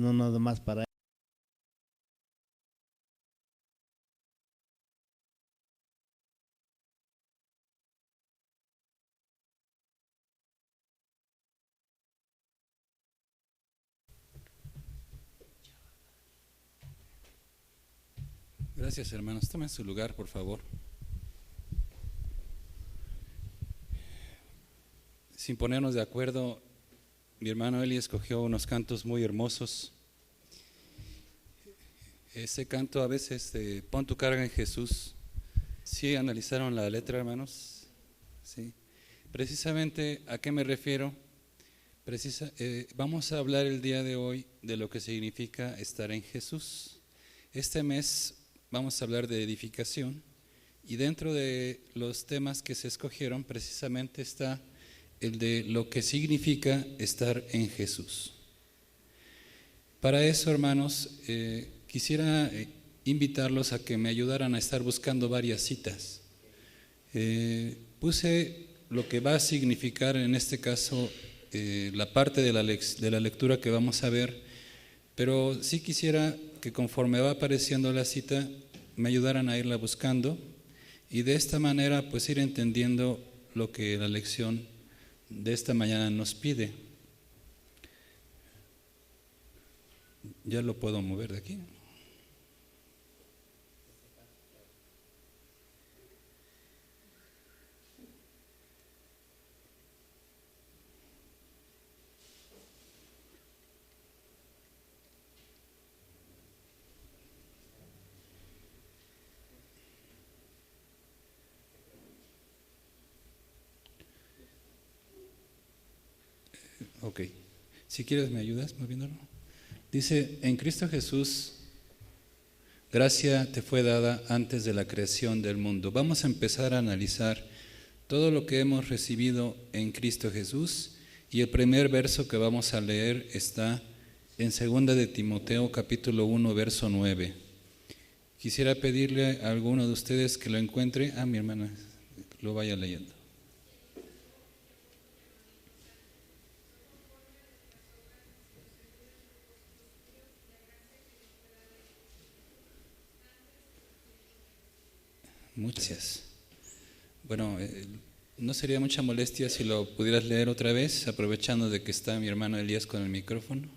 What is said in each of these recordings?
no nada más para... Gracias, hermanos. Tomen su lugar, por favor. Sin ponernos de acuerdo, mi hermano Eli escogió unos cantos muy hermosos. Ese canto a veces, pon tu carga en Jesús. ¿Sí analizaron la letra, hermanos? Sí. Precisamente, ¿a qué me refiero? Vamos a hablar el día de hoy de lo que significa estar en Jesús. Este mes vamos a hablar de edificación y dentro de los temas que se escogieron precisamente está el de lo que significa estar en Jesús. Para eso, hermanos, quisiera invitarlos a que me ayudaran a estar buscando varias citas. Puse lo que va a significar en este caso la parte de la lectura que vamos a ver, pero sí quisiera que conforme va apareciendo la cita me ayudaran a irla buscando y de esta manera pues ir entendiendo lo que la lección de esta mañana nos pide. Ya lo puedo mover de aquí. Ok, si quieres me ayudas moviéndolo. Dice, en Cristo Jesús, gracia te fue dada antes de la creación del mundo. Vamos a empezar a analizar todo lo que hemos recibido en Cristo Jesús y el primer verso que vamos a leer está en 2 de Timoteo capítulo 1 verso 9. Quisiera pedirle a alguno de ustedes que lo encuentre, mi hermana lo vaya leyendo. Muchas gracias. Bueno, no sería mucha molestia si lo pudieras leer otra vez, aprovechando de que está mi hermano Elías con el micrófono.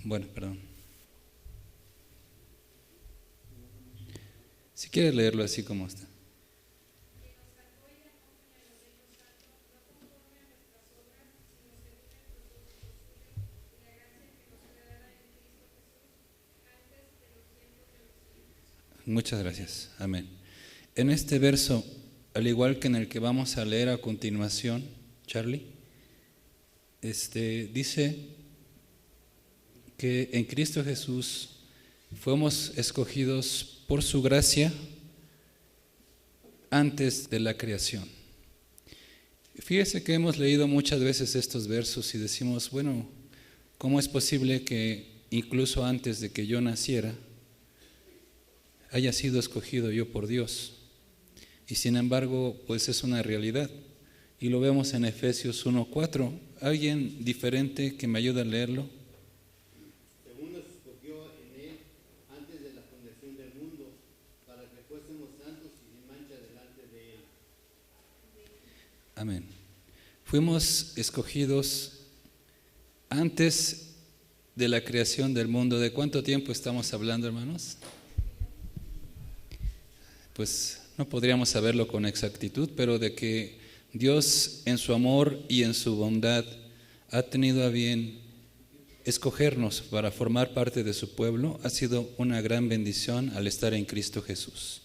Bueno, perdón. Si quieres leerlo así como está. Muchas gracias. Amén. En este verso, al igual que en el que vamos a leer a continuación, Charlie, dice que en Cristo Jesús fuimos escogidos por su gracia antes de la creación. Fíjese que hemos leído muchas veces estos versos y decimos, bueno, ¿cómo es posible que incluso antes de que yo naciera haya sido escogido yo por Dios? Y sin embargo, pues es una realidad. Y lo vemos en Efesios 1:4. ¿Alguien diferente que me ayude a leerlo? Según nos escogió en él antes de la fundación del mundo, para que fuésemos santos y sin mancha delante de él. Amén. Fuimos escogidos antes de la creación del mundo. ¿De cuánto tiempo estamos hablando, hermanos? Pues no podríamos saberlo con exactitud, pero de que Dios en su amor y en su bondad ha tenido a bien escogernos para formar parte de su pueblo, ha sido una gran bendición al estar en Cristo Jesús.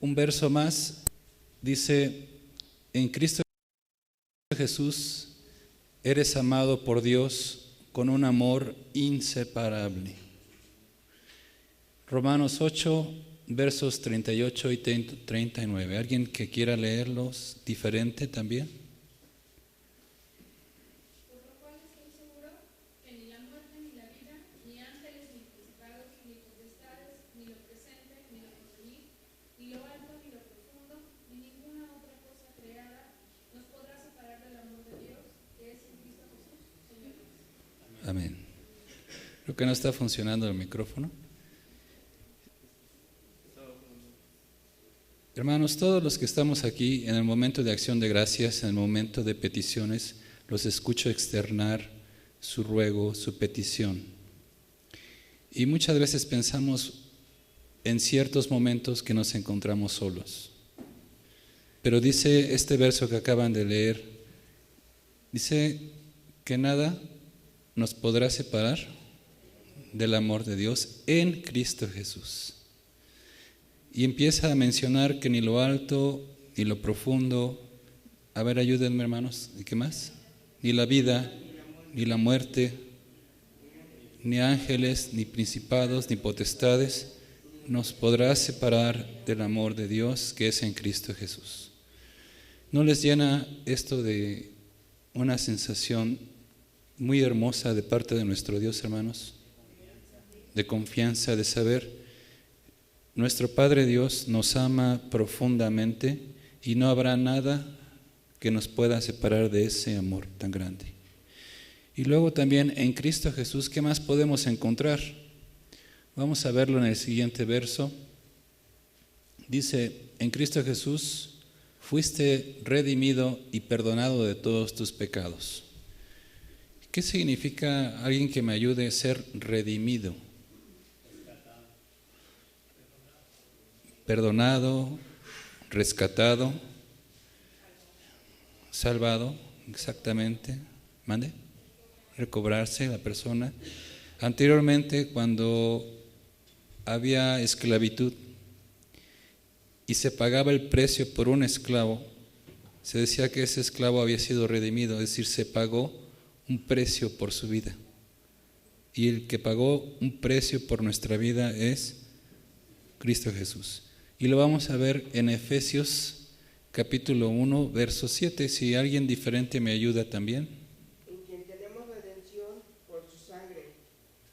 Un verso más dice, en Cristo Jesús eres amado por Dios con un amor inseparable. Romanos 8, versos 38 y 39. ¿Alguien que quiera leerlos diferente también? Por lo cual estoy seguro que ni la muerte, ni la vida, ni ángeles, ni Creo que no está funcionando el micrófono. Hermanos, todos los que estamos aquí en el momento de acción de gracias, en el momento de peticiones, los escucho externar su ruego, su petición. Y muchas veces pensamos en ciertos momentos que nos encontramos solos. Pero dice este verso que acaban de leer, dice que nada nos podrá separar del amor de Dios en Cristo Jesús. Y empieza a mencionar que ni lo alto, ni lo profundo, a ver, ayúdenme hermanos, ¿y qué más? Ni la vida, ni la muerte, ni ángeles, ni principados, ni potestades, nos podrá separar del amor de Dios que es en Cristo Jesús. ¿No les llena esto de una sensación muy hermosa de parte de nuestro Dios, hermanos? De confianza, de saber, nuestro Padre Dios nos ama profundamente y no habrá nada que nos pueda separar de ese amor tan grande. Y luego también en Cristo Jesús, ¿qué más podemos encontrar? Vamos a verlo en el siguiente verso. Dice, en Cristo Jesús fuiste redimido y perdonado de todos tus pecados. ¿Qué significa alguien que me ayude a ser redimido? Perdonado, rescatado, salvado, exactamente. ¿Mande? Recobrarse la persona. Anteriormente, cuando había esclavitud y se pagaba el precio por un esclavo, se decía que ese esclavo había sido redimido, es decir, se pagó un precio por su vida. Y el que pagó un precio por nuestra vida es Cristo Jesús. Y lo vamos a ver en Efesios capítulo 1, verso 7. Si alguien diferente me ayuda también. En quien tenemos redención por su sangre,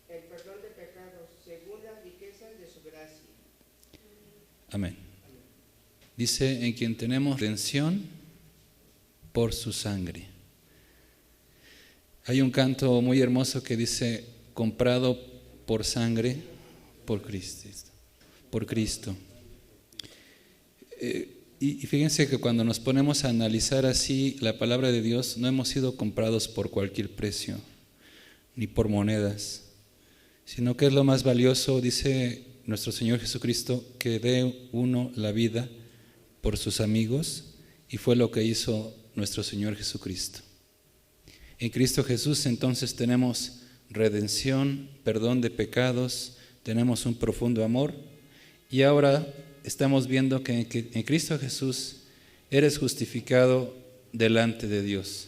el perdón de pecados, según las riquezas de su gracia. Amén. Dice, en quien tenemos redención por su sangre. Hay un canto muy hermoso que dice, comprado por sangre, por Cristo. Por Cristo. Y fíjense que cuando nos ponemos a analizar así la palabra de Dios, no hemos sido comprados por cualquier precio, ni por monedas, sino que es lo más valioso, dice nuestro Señor Jesucristo, que dé uno la vida por sus amigos, y fue lo que hizo nuestro Señor Jesucristo. En Cristo Jesús entonces tenemos redención, perdón de pecados, tenemos un profundo amor, y ahora estamos viendo que en Cristo Jesús eres justificado delante de Dios.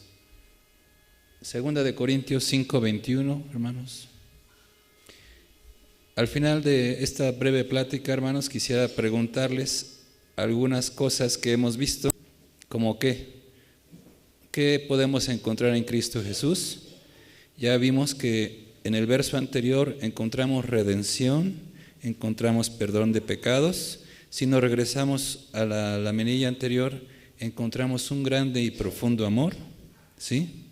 Segunda de Corintios 5:21, hermanos. Al final de esta breve plática, hermanos, quisiera preguntarles algunas cosas que hemos visto, como qué podemos encontrar en Cristo Jesús. Ya vimos que en el verso anterior encontramos redención, encontramos perdón de pecados. Si nos regresamos a la laminilla anterior, encontramos un grande y profundo amor, ¿sí?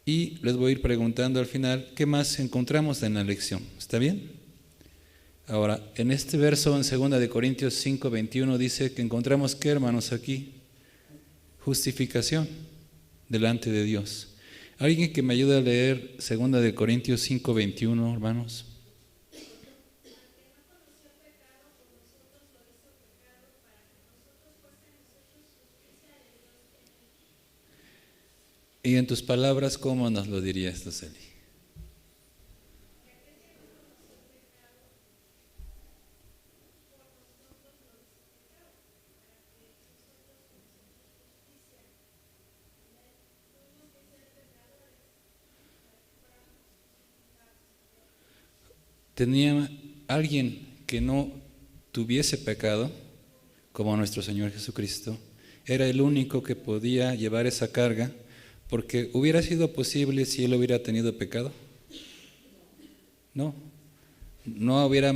Y les voy a ir preguntando al final, ¿qué más encontramos en la lección? ¿Está bien? Ahora, en este verso, en 2 de Corintios 5:21, dice que encontramos, ¿qué, hermanos, aquí? Justificación delante de Dios. ¿Alguien que me ayude a leer 2 de Corintios 5:21, hermanos? Y en tus palabras, ¿cómo nos lo dirías, Luceli? Tenía alguien que no tuviese pecado, como nuestro Señor Jesucristo, era el único que podía llevar esa carga, porque hubiera sido posible si él hubiera tenido pecado. No hubiera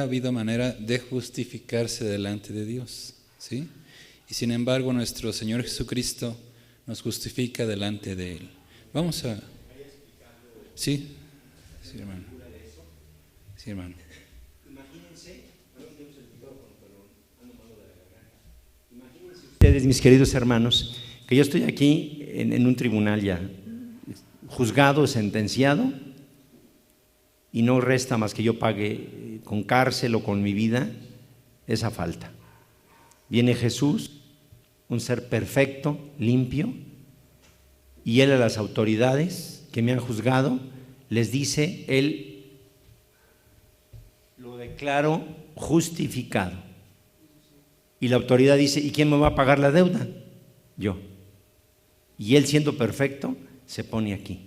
habido manera de justificarse delante de Dios, ¿sí? Y sin embargo nuestro Señor Jesucristo nos justifica delante de Él. Vamos a... ¿Sí? Sí, hermano. Sí, hermano. Imagínense, ustedes, mis queridos hermanos, que yo estoy aquí en un tribunal ya, juzgado, sentenciado, y no resta más que yo pague con cárcel o con mi vida esa falta. Viene Jesús, un ser perfecto, limpio, y Él a las autoridades que me han juzgado les dice, Él lo declaro justificado. Y la autoridad dice, ¿y quién me va a pagar la deuda? Yo. Y Él, siendo perfecto, se pone aquí.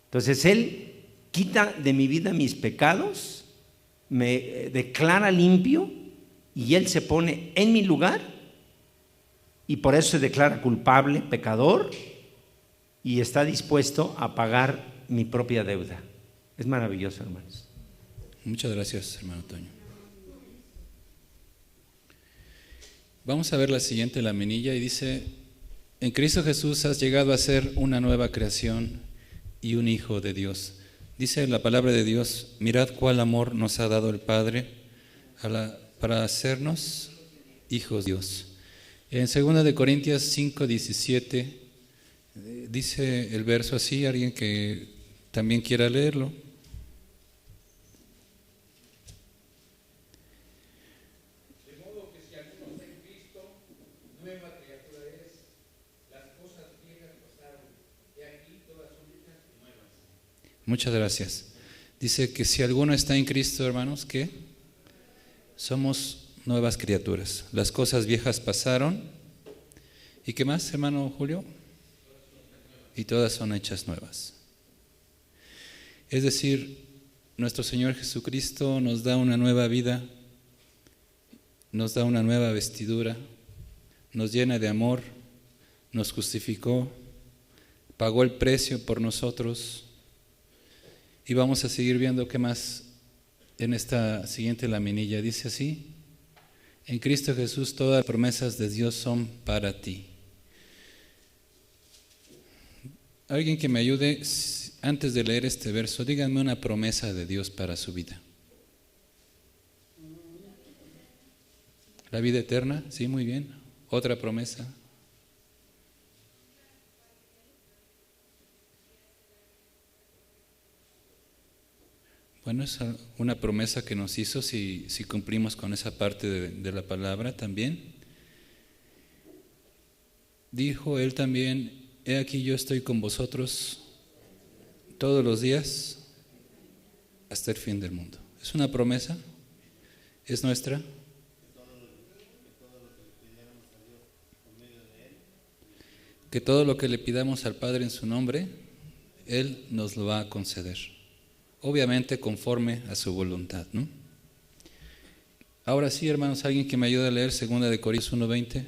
Entonces Él quita de mi vida mis pecados, me declara limpio, y Él se pone en mi lugar, y por eso se declara culpable, pecador, y está dispuesto a pagar mi propia deuda. Es maravilloso, hermanos. Muchas gracias, hermano Toño. Vamos a ver la siguiente laminilla y dice: en Cristo Jesús has llegado a ser una nueva creación y un hijo de Dios. Dice la palabra de Dios: mirad cuál amor nos ha dado el Padre para hacernos hijos de Dios. En 2 Corintios 5:17 dice el verso así, alguien que también quiera leerlo. Muchas gracias. Dice que si alguno está en Cristo, hermanos, ¿qué? Somos nuevas criaturas. Las cosas viejas pasaron. ¿Y qué más, hermano Julio? Y todas son hechas nuevas. Es decir, nuestro Señor Jesucristo nos da una nueva vida, nos da una nueva vestidura, nos llena de amor, nos justificó, pagó el precio por nosotros. Y vamos a seguir viendo qué más en esta siguiente laminilla. Dice así: en Cristo Jesús todas las promesas de Dios son para ti. Alguien que me ayude, antes de leer este verso, díganme una promesa de Dios para su vida. La vida eterna, sí, muy bien. Otra promesa. Bueno, es una promesa que nos hizo si cumplimos con esa parte de la palabra también. Dijo Él también: he aquí yo estoy con vosotros todos los días hasta el fin del mundo. ¿Es una promesa? ¿Es nuestra? Que todo lo que le pidamos al Padre en su nombre, Él nos lo va a conceder. Obviamente conforme a su voluntad, ¿no? Ahora sí, hermanos, alguien que me ayude a leer 2 Corintios 1:20.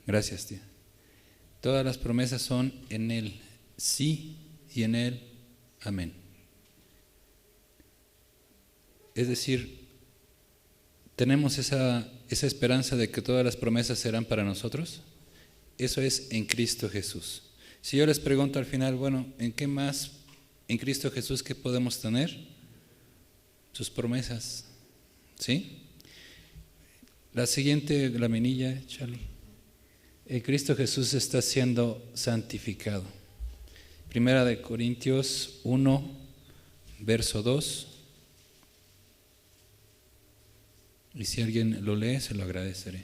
Gracias, tía. Todas las promesas son en Él, sí, y en Él, amén. Es decir, ¿tenemos esa esperanza de que todas las promesas serán para nosotros? Eso es en Cristo Jesús. Si yo les pregunto al final, bueno, ¿en qué más en Cristo Jesús qué podemos tener? Sus promesas, ¿sí? La siguiente laminilla, Charlie. En Cristo Jesús está siendo santificado. 1 Corintios 1, verso 2. Y si alguien lo lee, se lo agradeceré.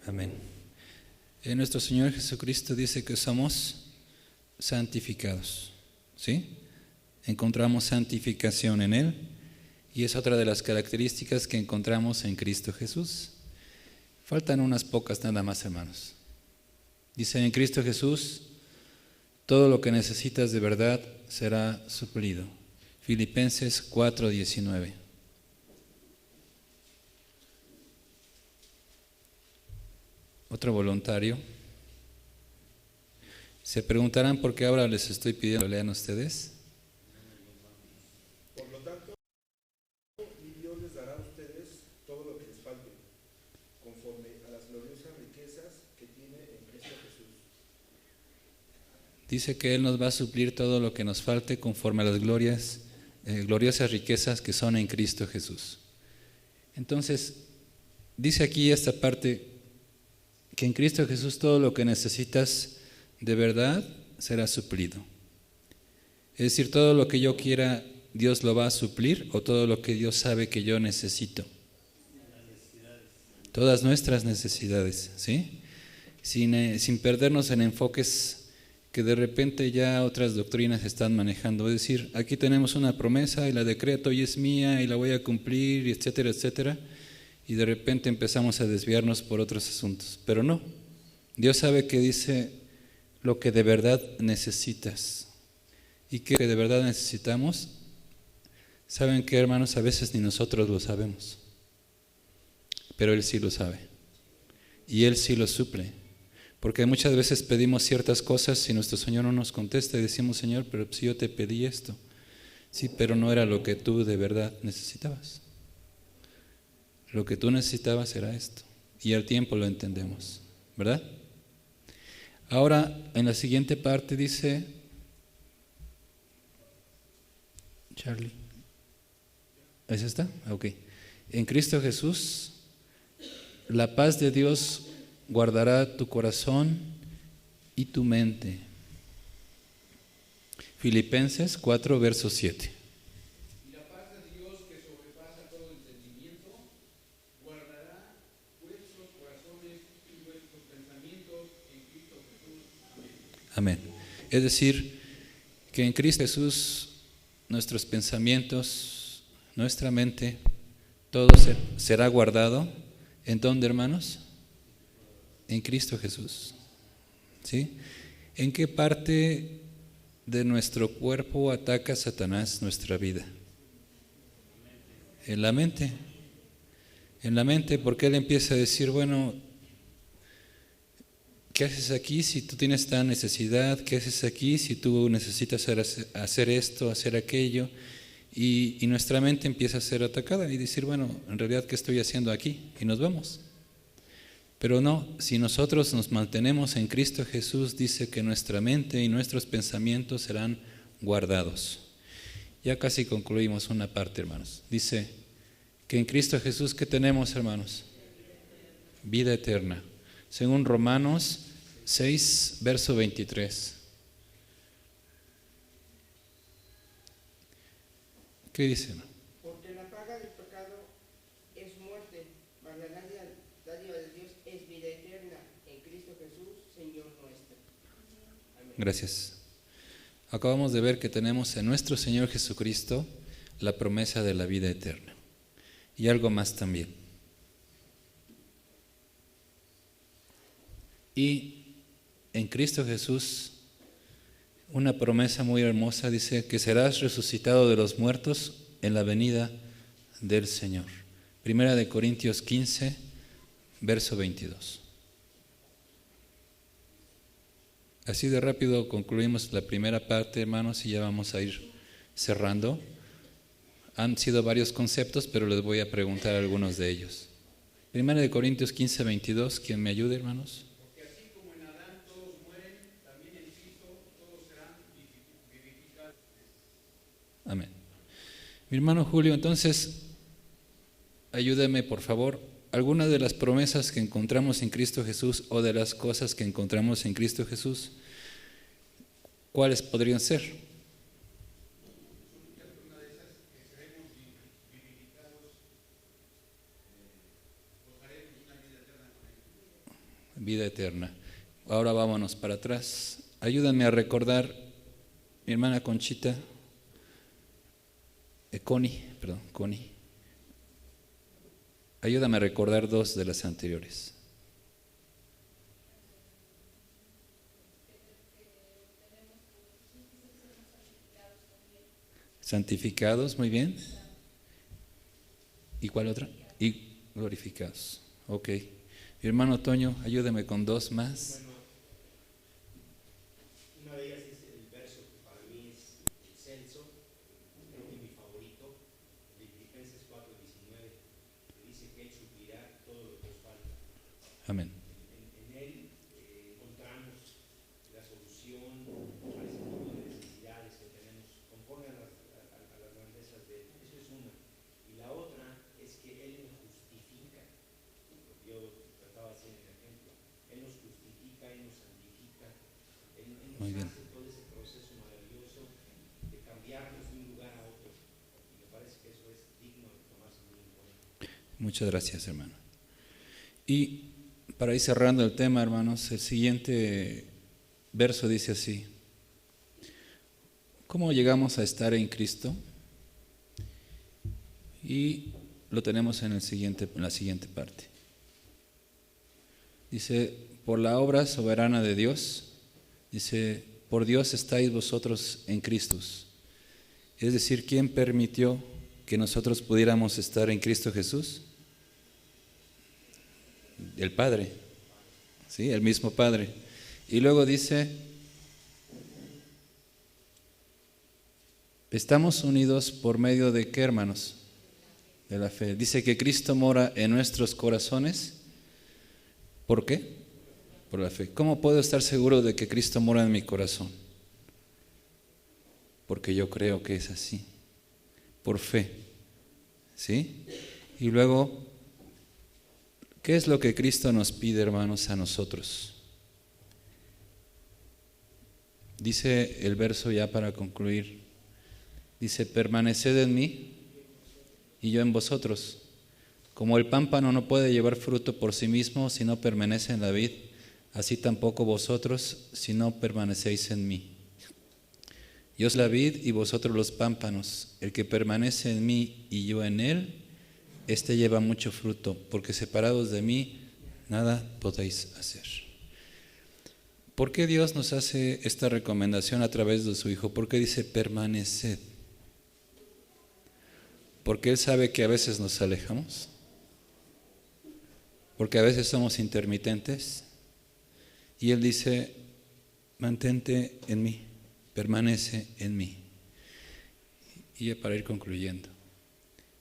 Amén. Nuestro Señor Jesucristo dice que somos santificados, ¿sí? Encontramos santificación en Él y es otra de las características que encontramos en Cristo Jesús. Faltan unas pocas nada más, hermanos. Dice, en Cristo Jesús, todo lo que necesitas de verdad será suplido. Filipenses 4:19. Otro voluntario. Se preguntarán por qué ahora les estoy pidiendo que lo lean ustedes. Por lo tanto, Dios les dará a ustedes todo lo que les falte, conforme a las gloriosas riquezas que tiene en Cristo Jesús. Dice que Él nos va a suplir todo lo que nos falte conforme a las gloriosas riquezas que son en Cristo Jesús. Entonces, dice aquí esta parte, que en Cristo Jesús todo lo que necesitas de verdad será suplido. Es decir, todo lo que yo quiera, Dios lo va a suplir, o todo lo que Dios sabe que yo necesito. Todas nuestras necesidades, ¿sí? Sin perdernos en enfoques que de repente ya otras doctrinas están manejando. Es decir, aquí tenemos una promesa y la decreto y es mía y la voy a cumplir, etcétera, etcétera. Y de repente empezamos a desviarnos por otros asuntos. Pero no, Dios sabe que dice lo que de verdad necesitas. ¿Y qué de verdad necesitamos? ¿Saben qué, hermanos? A veces ni nosotros lo sabemos. Pero Él sí lo sabe. Y Él sí lo suple. Porque muchas veces pedimos ciertas cosas y nuestro Señor no nos contesta y decimos, Señor, pero si yo te pedí esto. Sí, pero no era lo que tú de verdad necesitabas. Lo que tú necesitabas era esto. Y al tiempo lo entendemos, ¿verdad? Ahora, en la siguiente parte dice, Charlie, ¿es esta? Ok. En Cristo Jesús, la paz de Dios guardará tu corazón y tu mente. Filipenses 4, verso 7. Amén. Es decir, que en Cristo Jesús nuestros pensamientos, nuestra mente, todo será guardado. ¿En dónde, hermanos? En Cristo Jesús. ¿Sí? ¿En qué parte de nuestro cuerpo ataca Satanás nuestra vida? En la mente. En la mente, porque él empieza a decir, bueno, ¿qué haces aquí si tú tienes esta necesidad? ¿Qué haces aquí si tú necesitas hacer esto, hacer aquello? Y nuestra mente empieza a ser atacada y decir, bueno, en realidad, ¿qué estoy haciendo aquí? Y nos vamos. Pero no, si nosotros nos mantenemos en Cristo Jesús, dice que nuestra mente y nuestros pensamientos serán guardados. Ya casi concluimos una parte, hermanos. Dice que en Cristo Jesús, ¿qué tenemos, hermanos? Vida eterna. Según Romanos 6, verso 23. ¿Qué dice? Porque la paga del pecado es muerte, mas la dádiva de Dios es vida eterna en Cristo Jesús, Señor nuestro. Amén. Gracias. Acabamos de ver que tenemos en nuestro Señor Jesucristo la promesa de la vida eterna. Y algo más también. Y en Cristo Jesús, una promesa muy hermosa dice que serás resucitado de los muertos en la venida del Señor. Primera de Corintios 15, verso 22. Así de rápido concluimos la primera parte, hermanos, y ya vamos a ir cerrando. Han sido varios conceptos, pero les voy a preguntar algunos de ellos. Primera de Corintios 15, 22, ¿quién me ayude, hermanos? Amén. Mi hermano Julio, entonces, ayúdame por favor. ¿Alguna de las promesas que encontramos en Cristo Jesús o de las cosas que encontramos en Cristo Jesús, cuáles podrían ser? Vida eterna. Ahora vámonos para atrás. Ayúdame a recordar, mi hermana Conchita. Connie. Ayúdame a recordar dos de las anteriores. Santificados, muy bien. ¿Y cuál otra? Y glorificados. Ok. Mi hermano Toño, ayúdame con dos más. Una de ellas es el verso que para mí es el censo, creo que mi favorito, de Filipenses 4:19, que dice que Él suplirá todo lo que os falta. Amén. En Él encontramos la solución a ese tipo de necesidades que tenemos, conforme a las grandezas de Él. Eso es una. Y la otra es que Él nos justifica. Yo trataba de hacer el ejemplo. Él nos justifica, Él nos santifica. Él nos Muy bien. hace todo ese proceso maravilloso de cambiarnos de un lugar a otro. Y me parece que eso es digno de tomarse muy en cuenta. Muchas gracias, hermano. Y para ir cerrando el tema, hermanos, el siguiente verso dice así: ¿cómo llegamos a estar en Cristo? Y lo tenemos en la siguiente parte. Dice, por la obra soberana de Dios, dice, por Dios estáis vosotros en Cristo. Es decir, ¿quién permitió que nosotros pudiéramos estar en Cristo Jesús? El Padre, ¿sí? El mismo Padre. Y luego dice, estamos unidos por medio de ¿qué, hermanos? De la fe. Dice que Cristo mora en nuestros corazones. ¿Por qué? Por la fe. ¿Cómo puedo estar seguro de que Cristo mora en mi corazón? Porque yo creo que es así. Por fe. ¿Sí? Y luego, ¿qué es lo que Cristo nos pide, hermanos, a nosotros? Dice el verso ya para concluir. Dice, permaneced en mí y yo en vosotros. Como el pámpano no puede llevar fruto por sí mismo si no permanece en la vid, así tampoco vosotros si no permanecéis en mí. Yo soy la vid y vosotros los pámpanos. El que permanece en mí y yo en él, éste lleva mucho fruto, porque separados de mí nada podéis hacer. ¿Por qué Dios nos hace esta recomendación a través de su Hijo? ¿Por qué dice permaneced? Porque Él sabe que a veces nos alejamos, porque a veces somos intermitentes, y Él dice, mantente en mí, permanece en mí. Y para ir concluyendo,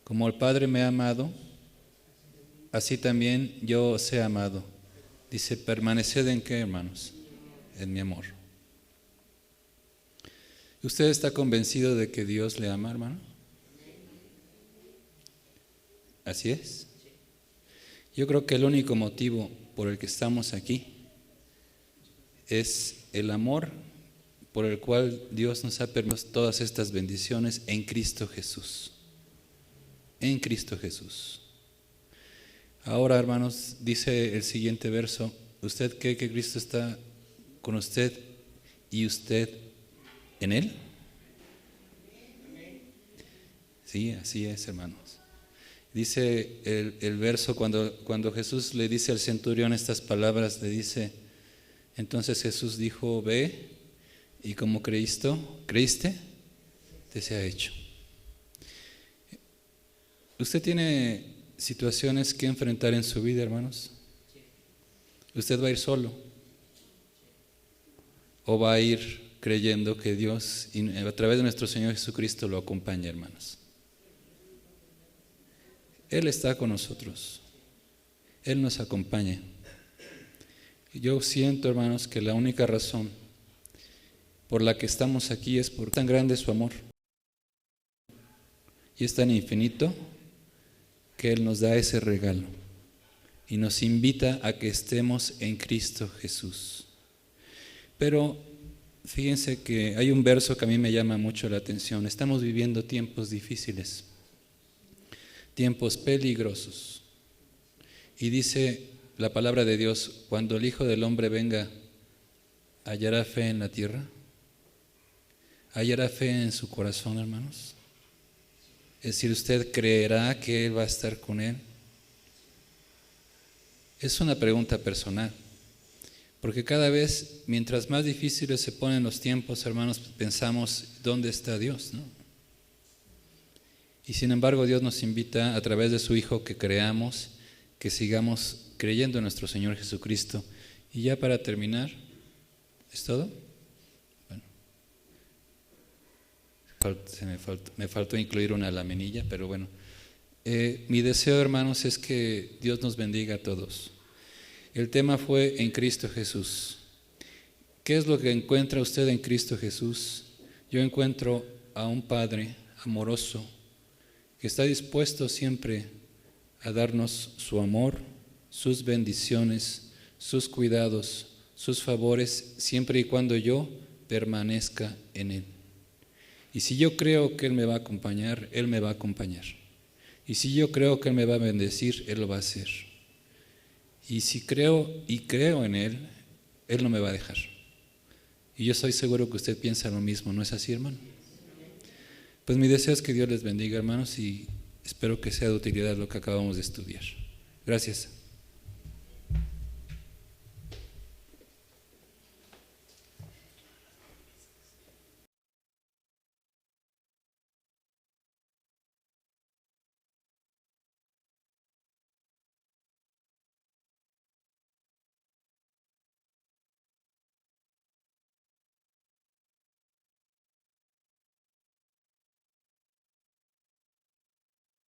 como el Padre me ha amado, así también yo os he amado. Dice, permaneced en qué, hermanos, en mi amor. ¿Usted está convencido de que Dios le ama, hermano? ¿Así es? Yo creo que el único motivo por el que estamos aquí es el amor por el cual Dios nos ha permitido todas estas bendiciones en Cristo Jesús. En Cristo Jesús. Ahora, hermanos, dice el siguiente verso, ¿usted cree que Cristo está con usted y usted en Él? Sí, así es, hermanos. Dice el verso, cuando Jesús le dice al centurión estas palabras, le dice, entonces Jesús dijo, ve, y como creíste, te sea hecho. ¿Usted tiene situaciones que enfrentar en su vida, hermanos? ¿Usted va a ir solo? ¿O va a ir creyendo que Dios, a través de nuestro Señor Jesucristo, lo acompaña, hermanos? Él está con nosotros. Él nos acompaña. Yo siento, hermanos, que la única razón por la que estamos aquí es por tan grande su amor. Y es tan infinito que Él nos da ese regalo y nos invita a que estemos en Cristo Jesús. Pero fíjense que hay un verso que a mí me llama mucho la atención. Estamos viviendo tiempos difíciles, tiempos peligrosos. Y dice la palabra de Dios, cuando el Hijo del Hombre venga, ¿hallará fe en la tierra? ¿Hallará fe en su corazón, hermanos? Es decir, ¿usted creerá que Él va a estar con Él? Es una pregunta personal, porque cada vez, mientras más difíciles se ponen los tiempos, hermanos, pensamos, ¿dónde está Dios? ¿No? Y sin embargo, Dios nos invita a través de su Hijo que creamos, que sigamos creyendo en nuestro Señor Jesucristo. Y ya para terminar, ¿es todo? Bueno, me faltó incluir una laminilla, pero bueno. Mi deseo, hermanos, es que Dios nos bendiga a todos. El tema fue en Cristo Jesús. ¿Qué es lo que encuentra usted en Cristo Jesús? Yo encuentro a un Padre amoroso que está dispuesto siempre a darnos su amor, sus bendiciones, sus cuidados, sus favores, siempre y cuando yo permanezca en Él. Y si yo creo que Él me va a acompañar, Él me va a acompañar. Y si yo creo que Él me va a bendecir, Él lo va a hacer. Y si creo en Él, Él no me va a dejar. Y yo estoy seguro que usted piensa lo mismo, ¿no es así, hermano? Pues mi deseo es que Dios les bendiga, hermanos, y espero que sea de utilidad lo que acabamos de estudiar. Gracias.